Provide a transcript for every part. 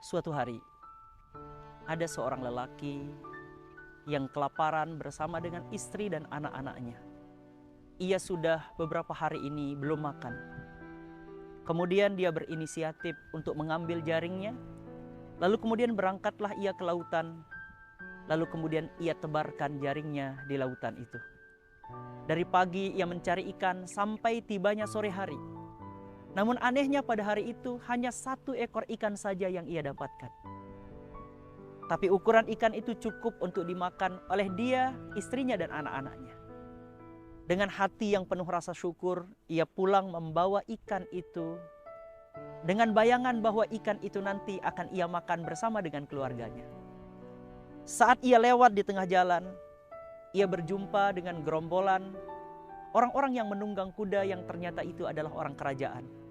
Suatu hari, ada seorang lelaki yang kelaparan bersama dengan istri dan anak-anaknya. Ia sudah beberapa hari ini belum makan. Kemudian dia berinisiatif untuk mengambil jaringnya, lalu kemudian berangkatlah ia ke lautan, lalu kemudian ia tebarkan jaringnya di lautan itu. Dari pagi ia mencari ikan sampai tibanya sore hari. Namun anehnya pada hari itu hanya 1 ekor ikan saja yang ia dapatkan. Tapi ukuran ikan itu cukup untuk dimakan oleh dia, istrinya dan anak-anaknya. Dengan hati yang penuh rasa syukur, ia pulang membawa ikan itu dengan bayangan bahwa ikan itu nanti akan ia makan bersama dengan keluarganya. Saat ia lewat di tengah jalan, ia berjumpa dengan gerombolan orang-orang yang menunggang kuda yang ternyata itu adalah orang kerajaan.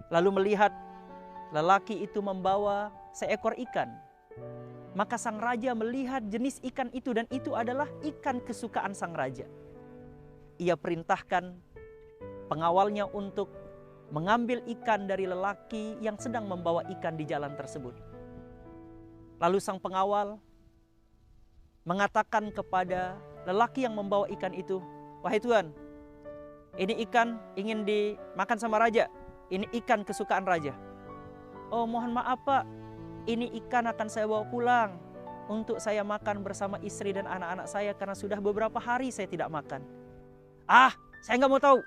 Lalu melihat lelaki itu membawa seekor ikan. Maka sang raja melihat jenis ikan itu dan itu adalah ikan kesukaan sang raja. Ia perintahkan pengawalnya untuk mengambil ikan dari lelaki yang sedang membawa ikan di jalan tersebut. Lalu sang pengawal mengatakan kepada lelaki yang membawa ikan itu, "Wahai tuan, ini ikan ingin dimakan sama raja. Ini ikan kesukaan raja." "Oh, mohon maaf Pak, ini ikan akan saya bawa pulang untuk saya makan bersama istri dan anak-anak saya karena sudah beberapa hari saya tidak makan." "Ah, saya nggak mau tahu.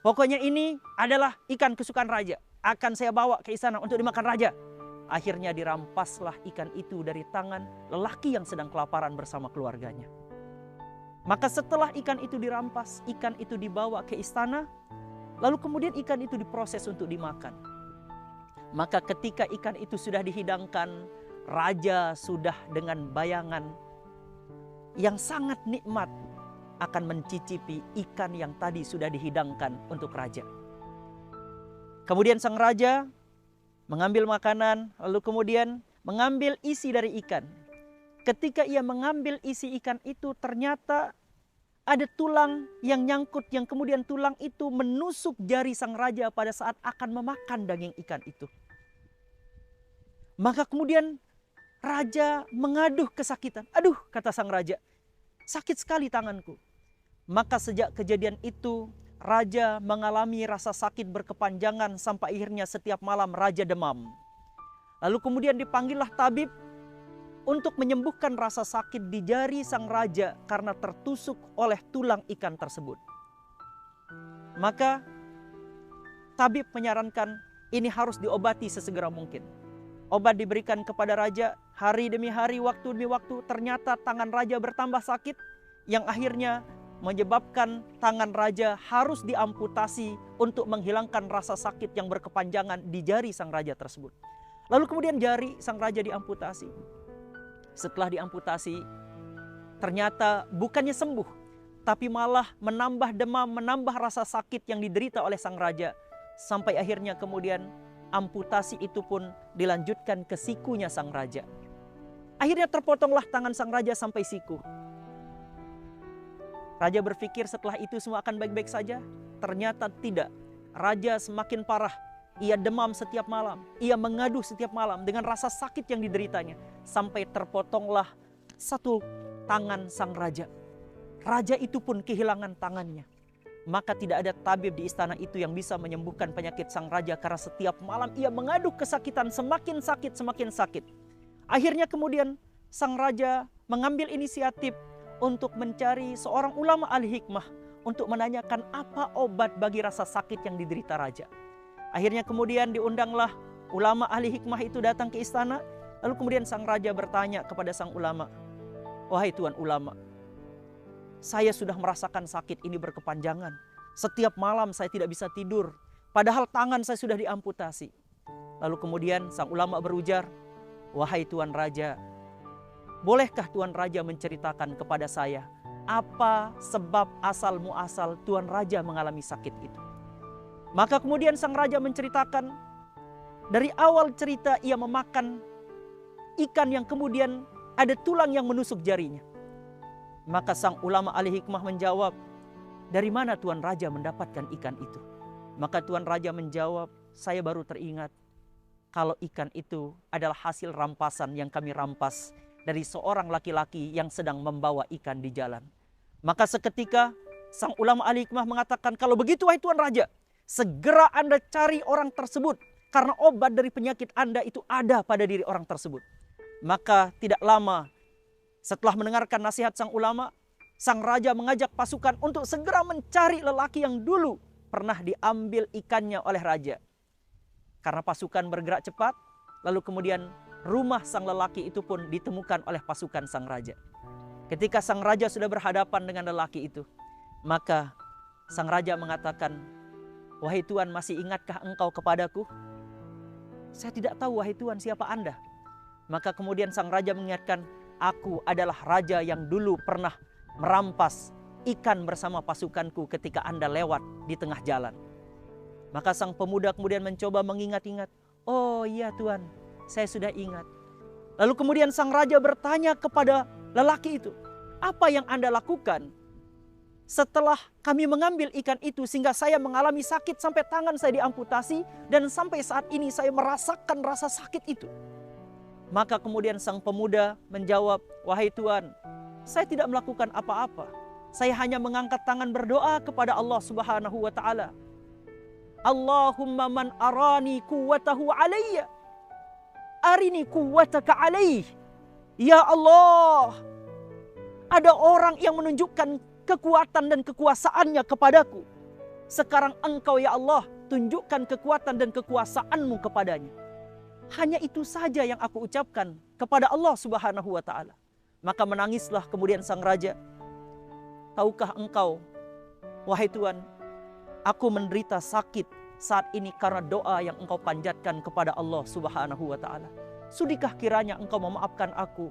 Pokoknya ini adalah ikan kesukaan raja. Akan saya bawa ke istana untuk dimakan raja." Akhirnya dirampaslah ikan itu dari tangan lelaki yang sedang kelaparan bersama keluarganya. Maka setelah ikan itu dirampas, ikan itu dibawa ke istana, lalu kemudian ikan itu diproses untuk dimakan. Maka ketika ikan itu sudah dihidangkan, raja sudah dengan bayangan yang sangat nikmat akan mencicipi ikan yang tadi sudah dihidangkan untuk raja. Kemudian sang raja mengambil makanan, lalu kemudian mengambil isi dari ikan. Ketika ia mengambil isi ikan itu, ternyata ada tulang yang nyangkut, yang kemudian tulang itu menusuk jari sang raja pada saat akan memakan daging ikan itu. Maka kemudian raja mengaduh kesakitan. "Aduh," kata sang raja, "sakit sekali tanganku." Maka sejak kejadian itu, raja mengalami rasa sakit berkepanjangan sampai akhirnya setiap malam raja demam. Lalu kemudian dipanggillah tabib untuk menyembuhkan rasa sakit di jari sang raja karena tertusuk oleh tulang ikan tersebut. Maka tabib menyarankan ini harus diobati sesegera mungkin. Obat diberikan kepada raja, hari demi hari, waktu demi waktu, ternyata tangan raja bertambah sakit yang akhirnya menyebabkan tangan raja harus diamputasi untuk menghilangkan rasa sakit yang berkepanjangan di jari sang raja tersebut. Lalu kemudian jari sang raja diamputasi. Setelah diamputasi, ternyata bukannya sembuh, tapi malah menambah demam, menambah rasa sakit yang diderita oleh sang raja. Sampai akhirnya kemudian amputasi itu pun dilanjutkan ke sikunya sang raja. Akhirnya terpotonglah tangan sang raja sampai siku. Raja berpikir setelah itu semua akan baik-baik saja. Ternyata tidak. Raja semakin parah. Ia demam setiap malam. Ia mengaduh setiap malam dengan rasa sakit yang dideritanya. Sampai terpotonglah 1 tangan sang raja. Raja itu pun kehilangan tangannya. Maka tidak ada tabib di istana itu yang bisa menyembuhkan penyakit sang raja. Karena setiap malam ia mengaduh kesakitan, semakin sakit, semakin sakit. Akhirnya kemudian sang raja mengambil inisiatif untuk mencari seorang ulama ahli hikmah untuk menanyakan apa obat bagi rasa sakit yang diderita raja. Akhirnya kemudian diundanglah ulama ahli hikmah itu datang ke istana. Lalu kemudian sang raja bertanya kepada sang ulama, "Wahai tuan ulama, saya sudah merasakan sakit ini berkepanjangan. Setiap malam saya tidak bisa tidur, padahal tangan saya sudah diamputasi." Lalu kemudian sang ulama berujar, "Wahai tuan raja, bolehkah Tuan Raja menceritakan kepada saya apa sebab asal muasal Tuan Raja mengalami sakit itu?" Maka kemudian sang raja menceritakan dari awal cerita ia memakan ikan yang kemudian ada tulang yang menusuk jarinya. Maka sang ulama ahli hikmah menjawab, "Dari mana Tuan Raja mendapatkan ikan itu?" Maka Tuan Raja menjawab, "Saya baru teringat kalau ikan itu adalah hasil rampasan yang kami rampas dari seorang laki-laki yang sedang membawa ikan di jalan. Maka seketika sang ulama ahli hikmah mengatakan, kalau begitu wahai Tuan Raja, segera Anda cari orang tersebut, karena obat dari penyakit Anda itu ada pada diri orang tersebut. Maka tidak lama setelah mendengarkan nasihat sang ulama, sang raja mengajak pasukan untuk segera mencari lelaki yang dulu pernah diambil ikannya oleh raja. Karena pasukan bergerak cepat, lalu kemudian rumah sang lelaki itu pun ditemukan oleh pasukan sang raja. Ketika sang raja sudah berhadapan dengan lelaki itu, maka sang raja mengatakan, wahai Tuan, masih ingatkah engkau kepadaku? Saya tidak tahu wahai Tuan siapa Anda. Maka kemudian sang raja mengingatkan, aku adalah raja yang dulu pernah merampas ikan bersama pasukanku ketika Anda lewat di tengah jalan. Maka sang pemuda kemudian mencoba mengingat-ingat. Oh iya Tuan, saya sudah ingat. Lalu kemudian sang raja bertanya kepada lelaki itu, apa yang Anda lakukan setelah kami mengambil ikan itu sehingga saya mengalami sakit sampai tangan saya diamputasi dan sampai saat ini saya merasakan rasa sakit itu? Maka kemudian sang pemuda menjawab, wahai Tuan, saya tidak melakukan apa-apa. Saya hanya mengangkat tangan berdoa kepada Allah Subhanahu wa taala. Allahumma man arani quwwatahu alayya, arini quwwataka alaih. Ya Allah, ada orang yang menunjukkan kekuatan dan kekuasaannya kepadaku. Sekarang engkau ya Allah, tunjukkan kekuatan dan kekuasaanmu kepadanya. Hanya itu saja yang aku ucapkan kepada Allah Subhanahu wa taala. Maka menangislah kemudian sang raja. Tahukah engkau, wahai Tuan, aku menderita sakit saat ini karena doa yang engkau panjatkan kepada Allah Subhanahu wa taala. Sudikah kiranya engkau memaafkan aku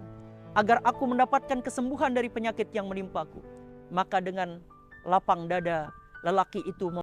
agar aku mendapatkan kesembuhan dari penyakit yang menimpaku? Maka dengan lapang dada lelaki itu